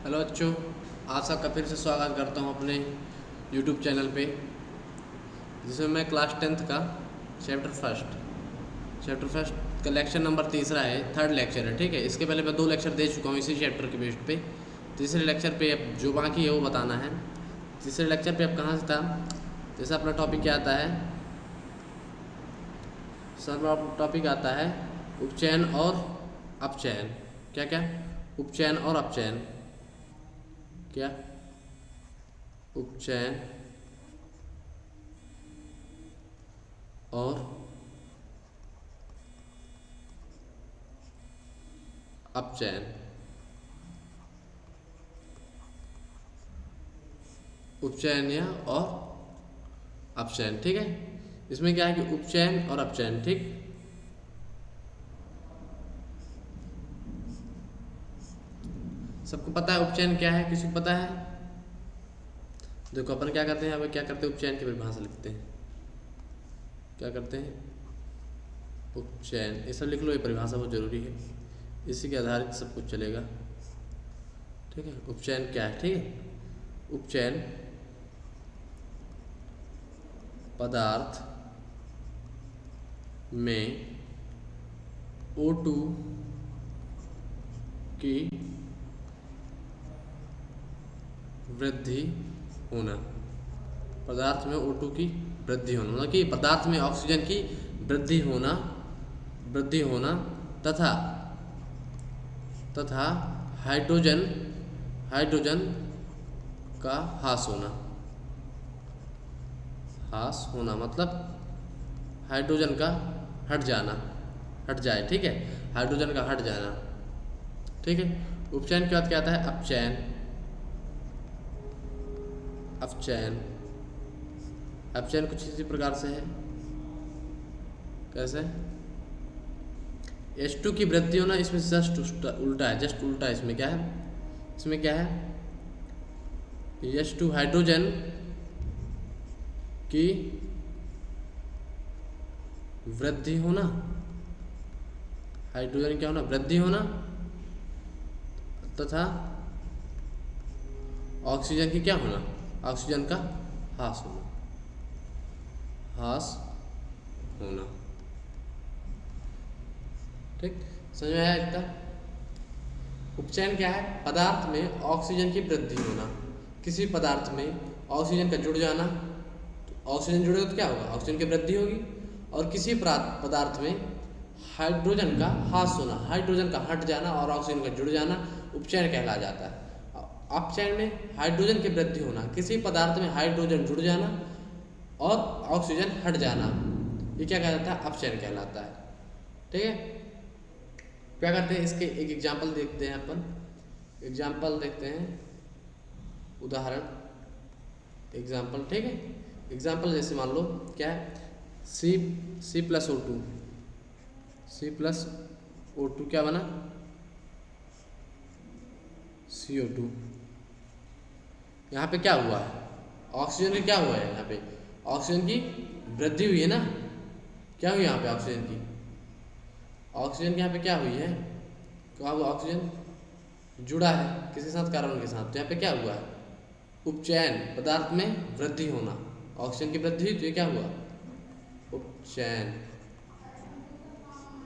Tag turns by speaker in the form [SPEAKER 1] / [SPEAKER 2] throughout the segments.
[SPEAKER 1] Hello बच्चों, आप सबका फिर से स्वागत करता हूं अपने यूट्यूब चैनल पे, जिसमें मैं क्लास 10th का चैप्टर फर्स्ट का लेक्चर नंबर तीसरा है, थर्ड लेक्चर है। ठीक है, इसके पहले मैं 2 लेक्चर दे चुका हूं इसी चैप्टर के बेस पे। तीसरे लेक्चर पे अब जो बाकी है वो बताना है। तीसरे लेक्चर पे अब कहाँ से था, जैसे अपना टॉपिक क्या आता है, सर टॉपिक आता है उपचयन और अपचयन। क्या क्या? उपचयन और अपचयन। क्या? उपचयन और अपचयन। उपचयन या और अपचयन। ठीक है, इसमें क्या है कि उपचयन और अपचयन। ठीक, सबको पता है उपचयन क्या है? किसी को पता है? देखो अपन क्या करते हैं, अब क्या करते हैं, उपचयन की परिभाषा लिखते हैं। क्या करते हैं? उपचयन, ये सब लिख लो, ये परिभाषा बहुत जरूरी है, इसी के आधारित सब कुछ चलेगा। ठीक है, उपचयन क्या है? ठीक है, उपचयन पदार्थ में O2 की वृद्धि होना। पदार्थ में O2 की वृद्धि होना मतलब कि पदार्थ में ऑक्सीजन की वृद्धि होना तथा तथा हाइड्रोजन का ह्रास होना मतलब हाइड्रोजन का हट जाए। ठीक है, हाइड्रोजन का हट जाना। ठीक है, उपचयन के बाद क्या आता है? अपचयन अपचयन कुछ इसी प्रकार से है। कैसे? H2 की वृद्धि होना, इसमें जस्ट उल्टा है, जस्ट उल्टा है। इसमें क्या है? H2 हाइड्रोजन की वृद्धि होना, हाइड्रोजन क्या होना? वृद्धि होना तथा ऑक्सीजन की क्या होना? ऑक्सीजन का ह्रास होना। ठीक, समझ में आया इतना? उपचयन क्या है? पदार्थ में ऑक्सीजन की वृद्धि होना। किसी पदार्थ में ऑक्सीजन का जुड़ जाना, तो ऑक्सीजन जुड़ेगा तो क्या होगा? ऑक्सीजन की वृद्धि होगी। और किसी पदार्थ में हाइड्रोजन का ह्रास होना, हाइड्रोजन का हट जाना और ऑक्सीजन का जुड़ जाना उपचयन कहला जाता है। अपचयन में हाइड्रोजन की वृद्धि होना, किसी पदार्थ में हाइड्रोजन जुड़ जाना और ऑक्सीजन हट जाना, ये क्या कहलाता है? अपचयन कहलाता है। ठीक है, क्या करते हैं, इसके एक एग्जाम्पल देखते हैं। अपन एग्जाम्पल देखते हैं, उदाहरण, एग्जाम्पल। ठीक है, एग्जाम्पल जैसे मान लो क्या है, सी प्लस ओ टू क्या बना? CO2। यहाँ पे क्या हुआ है? ऑक्सीजन की क्या हुआ है? यहाँ पे ऑक्सीजन की वृद्धि हुई है ना। क्या हुई यहाँ पे? ऑक्सीजन की यहाँ पे क्या हुई है? क्या हुआ? ऑक्सीजन जुड़ा है किसी साथ? कार्बन के साथ। तो यहाँ पे क्या हुआ है? उपचयन, पदार्थ में वृद्धि होना, ऑक्सीजन की वृद्धि हुई तो ये क्या हुआ? उपचयन।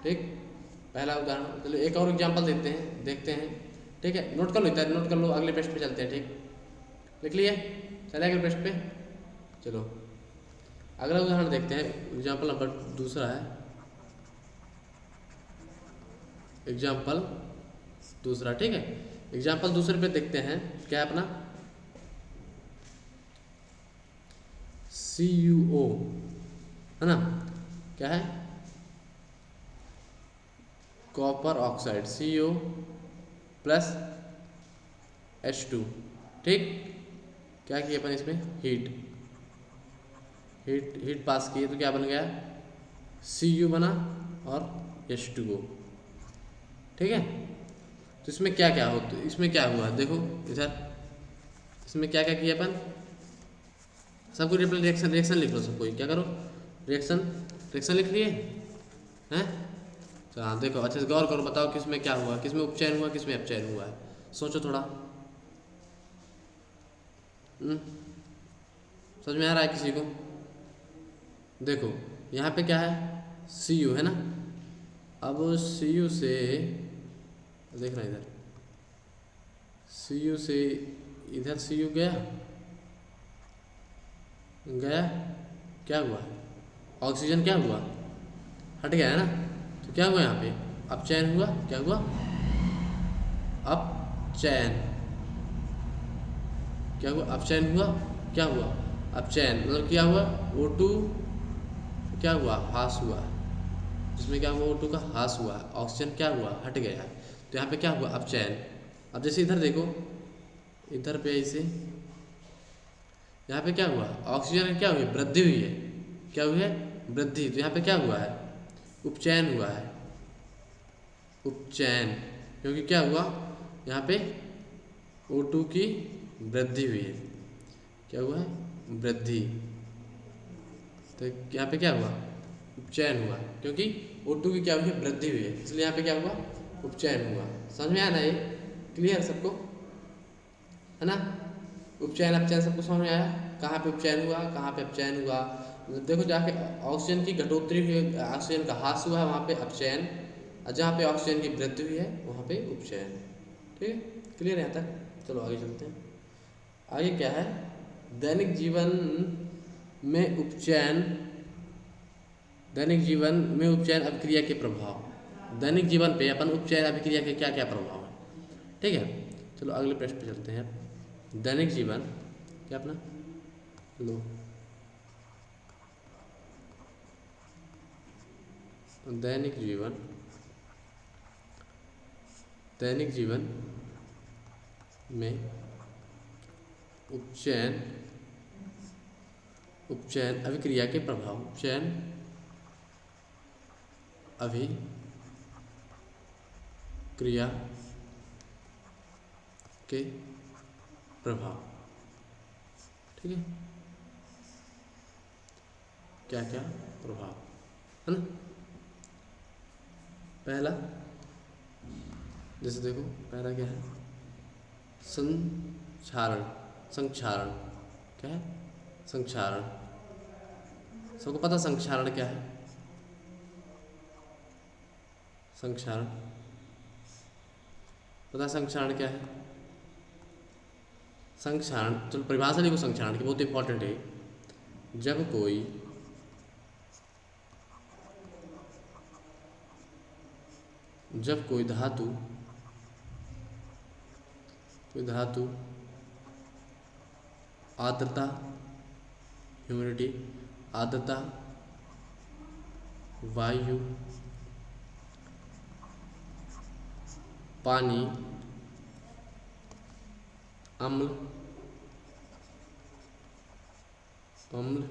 [SPEAKER 1] ठीक, पहला उदाहरण। चलो एक और एग्जाम्पल देखते हैं। ठीक है, नोट कर लो, इतना नोट कर लो, अगले पृष्ठ पे चलते हैं। ठीक, लिख लिए? चले अगले पृष्ठ पे। चलो अगला उदाहरण देखते हैं, एग्जाम्पल नंबर दूसरा है। एग्जाम्पल दूसरा, ठीक है, एग्जाम्पल दूसरे पे देखते हैं। क्या है अपना? CuO है ना। क्या है? Copper oxide, CO plus H2। ठीक, क्या किया अपन इसमें? हीट पास किए तो क्या बन गया? Cu बना और H2O। ठीक है, तो इसमें क्या क्या हो, तो इसमें क्या हुआ देखो इधर, इसमें क्या क्या किया अपन? सबको रिएक्शन लिख लो, सबको क्या करो? रिएक्शन लिख लिए हैं? हाँ देखो, अच्छे से गौर करो, बताओ किसमें क्या हुआ, किसमें उपचयन हुआ, किसमें अपचयन हुआ है। सोचो थोड़ा। हम्म, समझ में आ रहा है किसी को? देखो यहाँ पे क्या है, सी यू है ना। अब सी यू से देख रहा इधर, सी यू से इधर सी यू गया, गया, क्या हुआ, ऑक्सीजन क्या हुआ, हट गया है ना। तो क्या हुआ यहाँ पे, अपचयन हुआ, क्या हुआ, अपचयन, क्या हुआ, अपचयन हुआ, क्या हुआ, अपचयन मतलब क्या हुआ, O2 क्या हुआ, ह्रास हुआ, जिसमें क्या हुआ, O2 का ह्रास हुआ, ऑक्सीजन क्या हुआ, हट गया। तो यहाँ पे क्या हुआ, अपचयन। अब जैसे इधर देखो, इधर पे ऐसे यहाँ पे क्या हुआ, ऑक्सीजन की क्या हुई, वृद्धि हुई है, क्या हुई है, वृद्धि। तो यहाँ पे क्या हुआ है, उपचयन हुआ है, उपचयन, क्योंकि क्या हुआ यहाँ पे O2 की वृद्धि हुई है, क्या हुआ है, वृद्धि। तो यहाँ पे क्या हुआ, उपचयन हुआ, क्योंकि O2 की क्या हुई है, वृद्धि हुई है, इसलिए यहाँ पे क्या हुआ, उपचयन हुआ। समझ में आया ना, ये क्लियर सबको, है ना। उपचयन अपचयन सबको समझ में आया, कहाँ पे उपचयन हुआ, कहाँ पे अपचयन हुआ। देखो जाके ऑक्सीजन की घटोत्तरी हुई, ऑक्सीजन का ह्रास हुआ है वहाँ पे अपचयन, और जहाँ पे ऑक्सीजन की वृद्धि हुई है वहाँ पे उपचयन। ठीक है, क्लियर है यहाँ तक। चलो आगे चलते हैं। आगे क्या है, दैनिक जीवन में उपचयन, दैनिक जीवन में उपचयन अभिक्रिया के प्रभाव। दैनिक जीवन पे अपन उपचयन अभिक्रिया के क्या क्या प्रभाव है, ठीक है। चलो अगले प्रश्न पे चलते हैं। दैनिक जीवन क्या अपना लो, दैनिक जीवन, दैनिक जीवन में उपचयन, उपचयन अभिक्रिया के प्रभाव, उपचयन अभिक्रिया के प्रभाव, ठीक है, क्या क्या प्रभाव है ना। पहला जैसे देखो, पहला क्या है, संक्षारण, संक्षारण क्या है, संक्षारण, सबको पता संक्षारण क्या है, संक्षारण पता, संक्षारण क्या है, संक्षारण, चलो परिभाषा लिखो संक्षारण की, बहुत इंपॉर्टेंट है। जब कोई धातु, कोई धातु आर्द्रता, ह्यूमिडिटी, आर्द्रता, वायु, पानी, अम्ल, अम्ल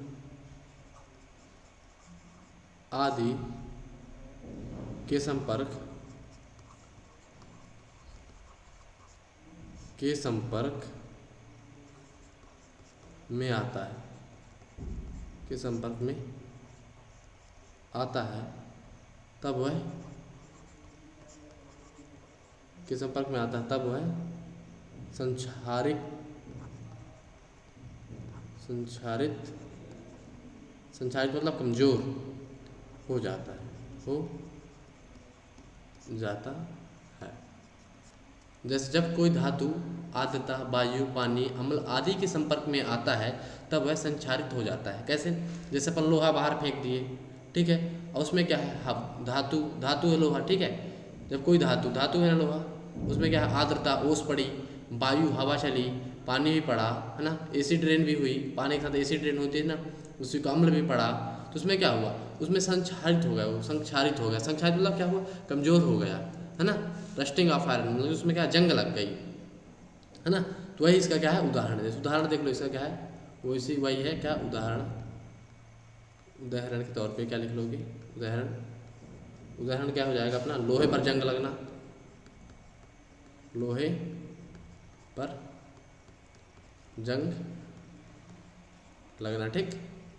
[SPEAKER 1] आदि के संपर्क, के संपर्क में आता है, के संपर्क में आता है, तब वह, के संपर्क में आता है तब वह संक्षारित, संक्षारित, संक्षारित मतलब कमजोर हो जाता है, हो जाता है। जैसे जब कोई धातु आर्द्रता, वायु, पानी, अम्ल आदि के संपर्क में आता है तब वह संक्षारित हो जाता है। कैसे, जैसे अपन लोहा बाहर फेंक दिए, ठीक है, और उसमें क्या है, धातु, धातु है लोहा, ठीक है। जब कोई धातु, धातु है ना लोहा, उसमें क्या है, आर्द्रता, ओस पड़ी, वायु हवा चली, पानी भी पड़ा, है ना, एसिड रेन भी हुई, पानी के साथ एसिड रेन होती है ना, उसी को अम्ल भी पड़ा, तो उसमें क्या हुआ, उसमें संक्षारित हो गया, वो संक्षारित हो गया। संक्षारित मतलब क्या हुआ, कमज़ोर हो गया, है ना, रस्टिंग ऑफ आयरन, मतलब उसमें क्या जंग लग गई, है ना। तो वही इसका क्या है, उदाहरण है। उदाहरण देख लो इसका क्या है, वो इसी वही है क्या, उदाहरण, उदाहरण के तौर पे क्या लिख लोगे, उदाहरण, उदाहरण क्या हो जाएगा अपना, लोहे पर जंग लगना, लोहे पर जंग लगना, ठीक।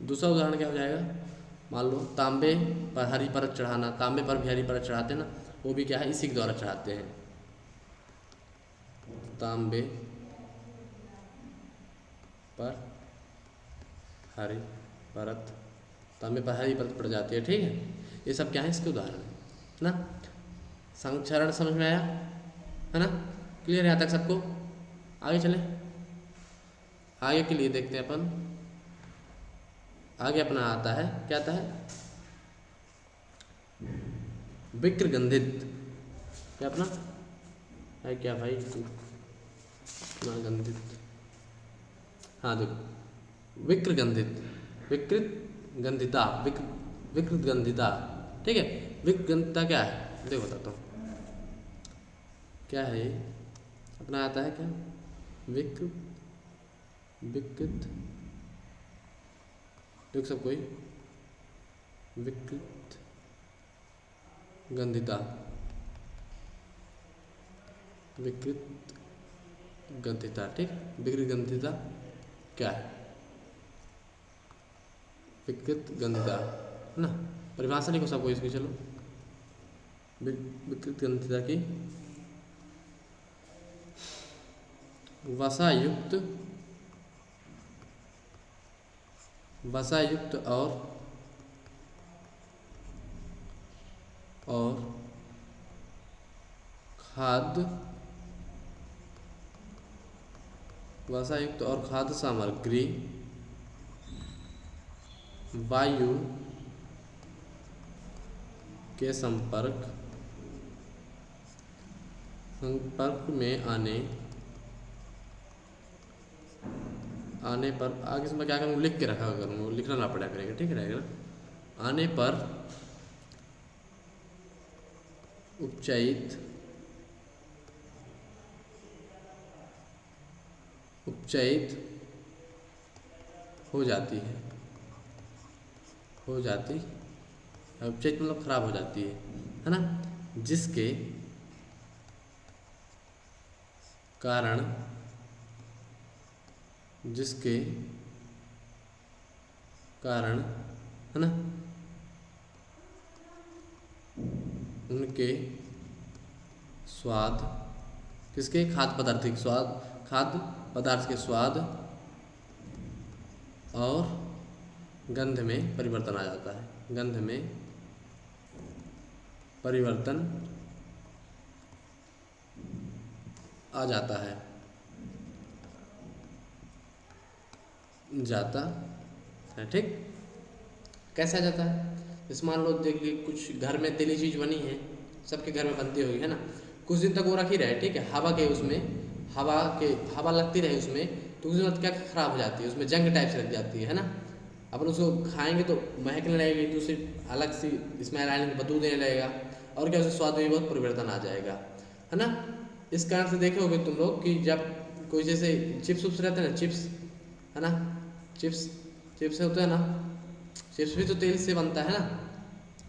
[SPEAKER 1] दूसरा उदाहरण क्या हो जाएगा, मान लो तांबे पर हरी परत चढ़ाना, तांबे पर भी हरी परत चढ़ाते हैं ना, वो भी क्या है, इसी के द्वारा चढ़ाते हैं, तांबे पर हरी परत, तांबे पर हरी परत पड़ जाती है। ठीक है, ये सब क्या है, इसके उदाहरण है ना। संक्षरण समझ में आया है ना, क्लियर है यहाँ तक सबको। आगे चले, आगे के लिए देखते हैं अपन। आगे अपना आता है, क्या आता है, विक्रगंधित। क्या अपना है क्या भाई, अपना गंधित, हाँ देखो, विक्रगंधित, विकृत गंधिता, विकृत गंधिता। ठीक है, विकृत गंधिता क्या है, देखो बताता हूँ क्या है ये। अपना आता है क्या, विकृत, विकृत, देख सब कोई, विकृत गंधिता, विकृत गंधिता। ठीक, विकृत गंधिता क्या है, विकृत गंधिता है ना। परिभाषा लिखो सबको इसकी, चलो। विकृत गंधिता की, वसायुक्त, वसायुक्त और खाद्य, वसायुक्त और खाद्य सामग्री वायु के संपर्क में आने पर, आगे इसमें क्या करूँ, लिख के रखा करूँ, लिखना ना पड़ा करेगा। ठीक रहेगा, आने पर उपचयित हो जाती है, उपचयित मतलब खराब हो जाती है ना, जिसके कारण है ना, उनके स्वाद, किसके, खाद्य पदार्थ के स्वाद, खाद्य पदार्थ के स्वाद और गंध में परिवर्तन आ जाता है, गंध में परिवर्तन आ जाता है, ठीक। कैसे आ जाता है, जैसे मान लो देखिए कुछ घर में तेली चीज़ बनी है, सबके घर में बनती होगी है ना, कुछ दिन तक वो रखी रहे, ठीक है, हवा लगती रहे उसमें, तो उसमें क्या खराब हो जाती है, उसमें जंग टाइप से लग जाती है ना। अपन उसको खाएंगे तो महकने लगेगी, तो उसे अलग सी स्मेल आने, बदबू देने लगेगा, और क्या, उसे स्वाद में भी बहुत परिवर्तन आ जाएगा, है ना। इस कारण से देखे होगे तुम लोग कि जब कोई जैसे चिप्स उप्स रहते हैं ना, चिप्स है ना, चिप्स होते हैं ना, चिप्स भी तो तेल से बनता है ना,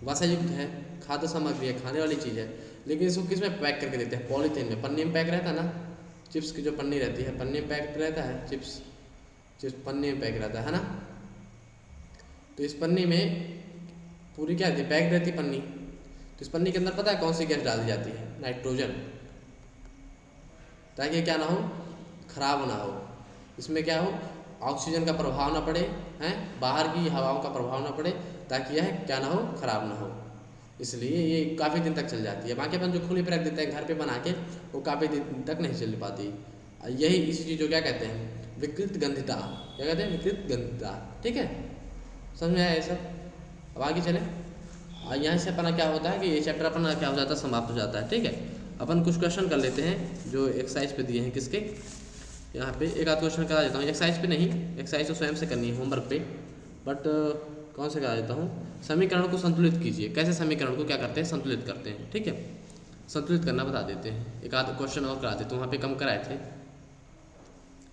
[SPEAKER 1] वसायुक्त है, खाद्य सामग्री है, खाने वाली चीज़ है, लेकिन इसको किस में पैक करके देते हैं, पॉलीथीन में, पन्नी में पैक रहता है ना, चिप्स की जो पन्नी रहती है, पन्नी में पैक रहता है, चिप्स पन्नी में पैक रहता है ना। तो इस पन्नी में पूरी क्या रहती है, पैक रहती है पन्नी, तो इस पन्नी के अंदर पता है कौन सी गैस डाल दी जाती है, नाइट्रोजन, ताकि क्या ना हो, खराब ना हो, इसमें क्या हो, ऑक्सीजन का प्रभाव ना पड़े, हैं, बाहर की हवाओं का प्रभाव ना पड़े, ताकि यह क्या ना हो, खराब ना हो, इसलिए ये काफ़ी दिन तक चल जाती है। बाकी अपन जो खुले पे रख देते हैं घर पे बना के, वो काफ़ी दिन तक नहीं चल पाती। यही इस चीज़ को क्या कहते हैं, विकृत गंधिता, क्या कहते हैं, विकृत गंधिता। ठीक है, समझ में आया ये सब। अब आगे चले, यहाँ से अपना क्या होता है कि ये चैप्टर अपना क्या हो जाता है, समाप्त हो जाता है। ठीक है, अपन कुछ क्वेश्चन कर लेते हैं जो एक्सरसाइज पे दिए हैं, किसके, यहाँ पे एक आध क्वेश्चन करा देता हूँ, एक्सरसाइज पे नहीं, एक्सरसाइज तो स्वयं से करनी है होमवर्क पे, बट कौन से करा देता हूँ, समीकरण को संतुलित कीजिए। कैसे समीकरण को क्या करते हैं, संतुलित करते हैं। ठीक है, संतुलित करना बता देते हैं, एक आध क्वेश्चन और करा देते हैं, वहाँ पे कम कराए थे,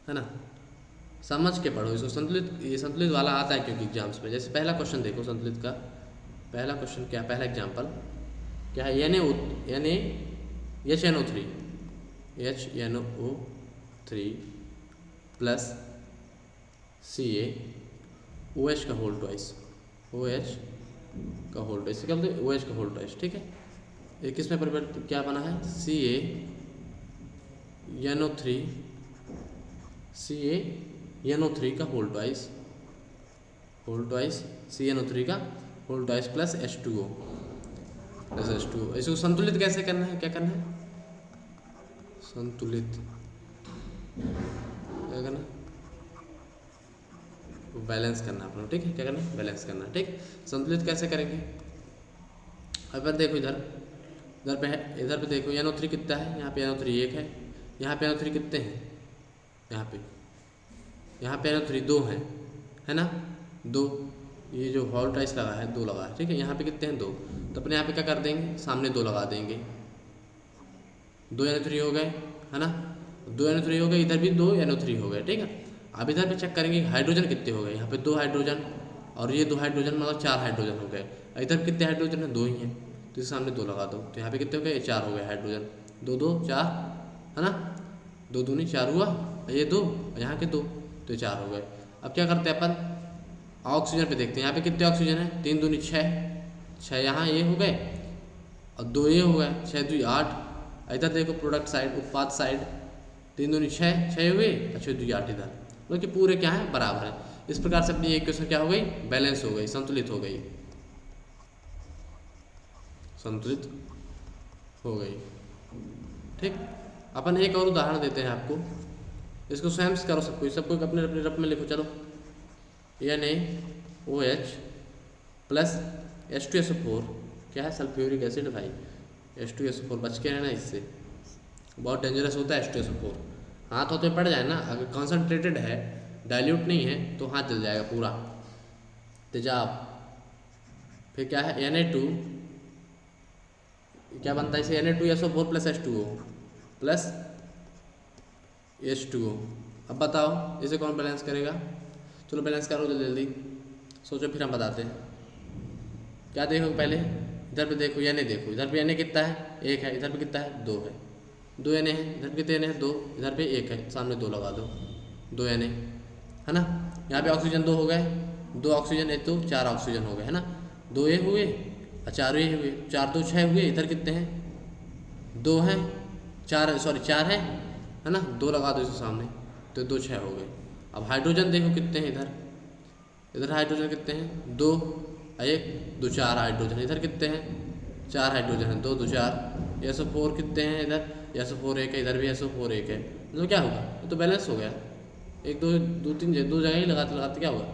[SPEAKER 1] है ना, समझ के पढ़ो इसको। संतुलित, ये संतुलित वाला आता है क्योंकि एग्जाम्स में, जैसे पहला क्वेश्चन देखो संतुलित का, पहला क्वेश्चन क्या, पहला एग्जाम्पल क्या है, HNO3 प्लस CaOH का होल ट्वाइस, OH का होल ट्वाइस, क्या बोलते हैं, OH का होल ट्वाइस। ठीक है, ये किस में परिवर्तित क्या बना है, CaNO3 NO3 का होल ट्वाइस CnO3 का whole twice plus H2O plus H2O। इसको संतुलित कैसे करना है, क्या करना है, संतुलित क्या करना, बैलेंस करना अपना, ठीक है, क्या करना है, बैलेंस करना, ठीक। संतुलित कैसे करेंगे, अब देखो इधर पे है, इधर पे देखो NO3 कितना है, यहाँ पे NO3 1 है, यहाँ पे NO3 कितने हैं, यहाँ पे NO3 2 है ना, 2, ये जो हॉल टाइस लगा है 2 लगा है, ठीक है। यहाँ पे कितने हैं 2, तो अपने यहाँ पे क्या कर देंगे, सामने 2 लगा देंगे, 2 NO3 हो गए, है ना, 2 NO3 हो गए, इधर भी 2 NO3 हो गए, ठीक है। अब इधर पे चेक करेंगे हाइड्रोजन कितने हो गए, यहाँ पे 2 हाइड्रोजन और ये 2 हाइड्रोजन, मतलब 4 हाइड्रोजन हो गए। इधर कितने हाइड्रोजन है, 2 ही हैं, तो इस सामने 2 लगा दो, तो यहाँ पे कितने हो गए, 4 हो गए हाइड्रोजन, 2 2 4, है ना, 2 दूनी 4 हुआ, ये 2 और यहाँ के 2, तो 4 हो गए। अब क्या करते हैं अपन, ऑक्सीजन पे देखते हैं, यहाँ पे कितने ऑक्सीजन है, 3 दूनी 6 यहाँ ये हो गए और 2 ये हो गए, 6 2 8। इधर देखो प्रोडक्ट साइड, उत्पाद साइड, 3 दूनी 6 हुए और 6 2 8 इधर, मतलब कि पूरे क्या है, बराबर है। इस प्रकार से अपनी इक्वेशन क्या हो गई, बैलेंस हो गई, संतुलित हो गई, संतुलित हो गई, ठीक। अपन एक और उदाहरण देते हैं आपको, इसको स्वयं से करो, सबको अपने अपने रफ में लिखो, चलो, NaOH प्लस H2SO4 क्या है, सल्फ्यूरिक एसिड भाई, H2SO4 बच के रहना, इससे बहुत डेंजरस होता है H2SO4, हाथ होते पड़ जाए ना, अगर कॉन्सनट्रेटेड है, डाइल्यूट नहीं है, तो हाथ जल जाएगा पूरा, तेजाब। फिर क्या है, Na2 क्या बनता है इसे, Na2SO4 plus H2O plus H2O। अब बताओ इसे कौन बैलेंस करेगा, चलो बैलेंस करो जल्दी जल्दी, सोचो फिर हम बताते हैं। क्या देखो पहले, इधर पे देखो Na, देखो इधर पे Na कितना है, 1 है, इधर पे कितना है, 2 है, 2 Na है, इधर पे कितने Na है, 2, इधर पे 1 है, सामने 2 लगा दो, 2 Na, है ना। यहाँ पे ऑक्सीजन 2 हो गए, 2 ऑक्सीजन है तो 4 ऑक्सीजन हो गए, है ना, 2 ये हुए और 4 ये हुए, 4 2 6 हुए, इधर कितने हैं, 2 हैं, 4 सॉरी 4 है ना, 2 लगा दो इसे सामने, तो 2 6 हो गए। अब हाइड्रोजन देखो कितने हैं, इधर हाइड्रोजन कितने हैं, 2 1 2 4 हाइड्रोजन, इधर कितने हैं, 4 हाइड्रोजन है, 2 2 4, SO4 कितने हैं, इधर SO4 1 है, इधर भी SO4 1 है, मतलब क्या होगा, ये तो बैलेंस हो गया, 1 2 2 3 2 जगह ही लगाते लगाते क्या होगा,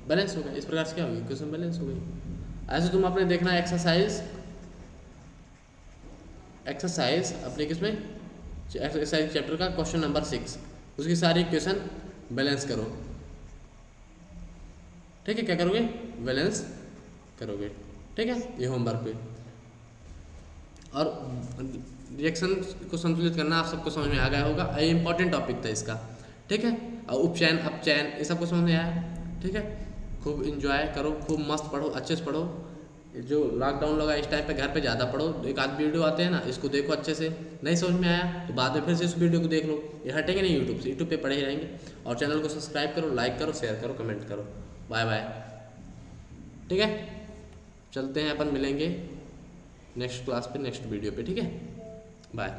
[SPEAKER 1] बैलेंस हो गया। इस प्रकार से क्या होगी, इक्वेशन बैलेंस हो गई। ऐसे तुम अपने देखना एक्सरसाइज अपने किसमें, एक्सरसाइज चैप्टर का क्वेश्चन नंबर 6, उसकी सारी इक्वेशन बैलेंस करो, ठीक है, क्या करोगे, बैलेंस करोगे, ठीक है, ये होमवर्क पे। और रिएक्शन को संतुलित करना आप सबको समझ में आ गया होगा, ये इंपॉर्टेंट टॉपिक था इसका, ठीक है। और उपचयन अपचयन ये सबको समझ में आया, ठीक है। खूब इंजॉय करो, खूब मस्त पढ़ो, अच्छे से पढ़ो, जो लॉकडाउन लगा इस टाइम पे घर पे ज़्यादा पढ़ो, एक आध वीडियो आते हैं ना, इसको देखो अच्छे से, नहीं समझ में आया तो बाद में फिर से इस वीडियो को देख लो, ये हटेंगे नहीं यूट्यूब से, यूट्यूब पे पढ़े ही रहेंगे। और चैनल को सब्सक्राइब करो, लाइक करो, शेयर करो, कमेंट करो, बाय बाय, ठीक है। चलते हैं, अपन मिलेंगे नेक्स्ट क्लास पे, नेक्स्ट वीडियो पे, ठीक है, बाय।